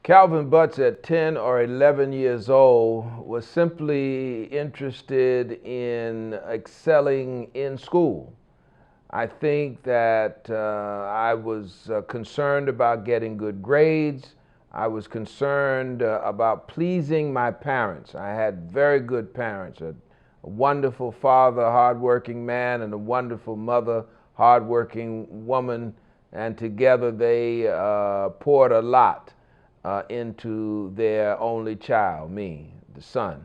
Calvin Butts at 10 or 11 years old was simply interested in excelling in school. I think that I was concerned about getting good grades. I was concerned about pleasing my parents. I had very good parents, a wonderful father, hardworking man, and a wonderful mother, hardworking woman, and together they poured a lot into their only child, me, the son.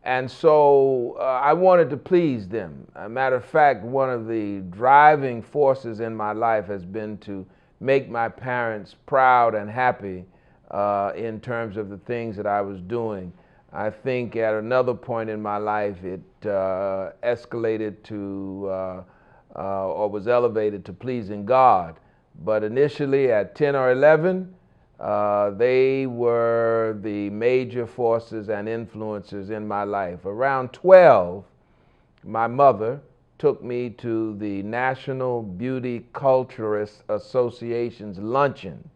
And so I wanted to please them. As a matter of fact, one of the driving forces in my life has been to make my parents proud and happy in terms of the things that I was doing. I think at another point in my life it escalated to or was elevated to pleasing God. But initially at 10 or 11, they were the major forces and influences in my life. Around 12, my mother took me to the National Beauty Culturist Association's luncheon,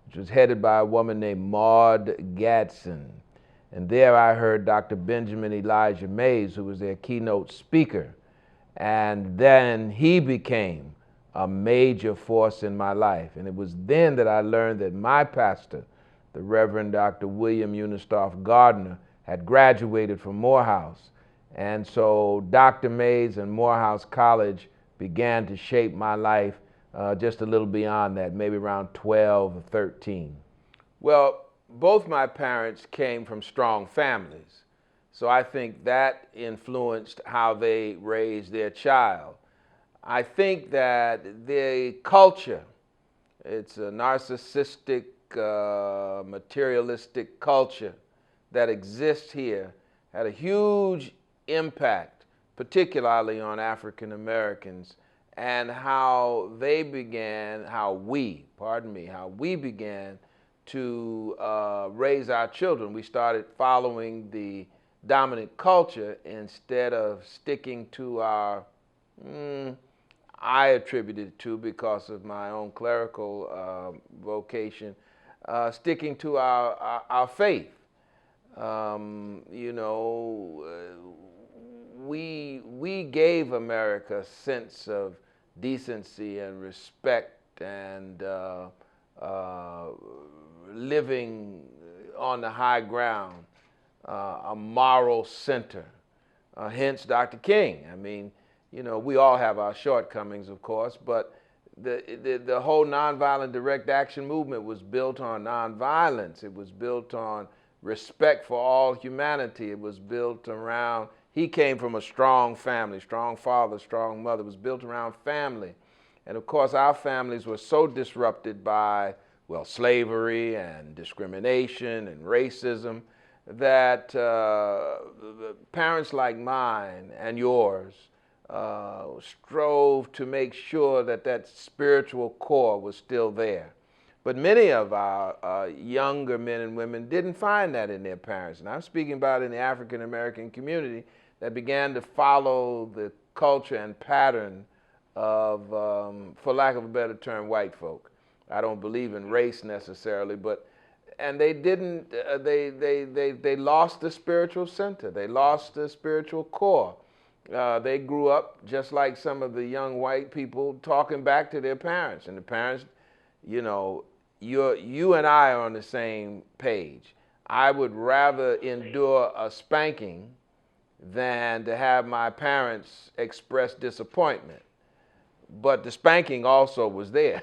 which was headed by a woman named Maud Gadsden. And there I heard Dr. Benjamin Elijah Mays, who was their keynote speaker. And then he became a major force in my life. And it was then that I learned that my pastor, the Reverend Dr. William Unistoff Gardner, had graduated from Morehouse. And so Dr. Mays and Morehouse College began to shape my life just a little beyond that, maybe around 12 or 13. Well, both my parents came from strong families. So I think that influenced how they raised their child. I think that the culture, it's a narcissistic, materialistic culture that exists here, had a huge impact, particularly on African Americans, and how they began, how we began to raise our children. We started following the dominant culture instead of sticking to our I attributed it to, because of my own clerical vocation, sticking to our faith. We gave America a sense of decency and respect and living on the high ground, a moral center. Hence Dr. King. I mean, we all have our shortcomings, of course, but the whole nonviolent direct action movement was built on nonviolence. It was built on respect for all humanity. It was built around, he came from a strong family, strong father, strong mother. It was built around family. And of course, our families were so disrupted by, well, slavery and discrimination and racism that parents like mine and yours strove to make sure that that spiritual core was still there. But many of our younger men and women didn't find that in their parents. And I'm speaking about in the African American community that began to follow the culture and pattern of, for lack of a better term, white folk. I don't believe in race necessarily, but and they didn't. They lost the spiritual center. They lost the spiritual core. They grew up just like some of the young white people, talking back to their parents, and the parents, you and I are on the same page. I would rather endure a spanking than to have my parents express disappointment. But the spanking also was there.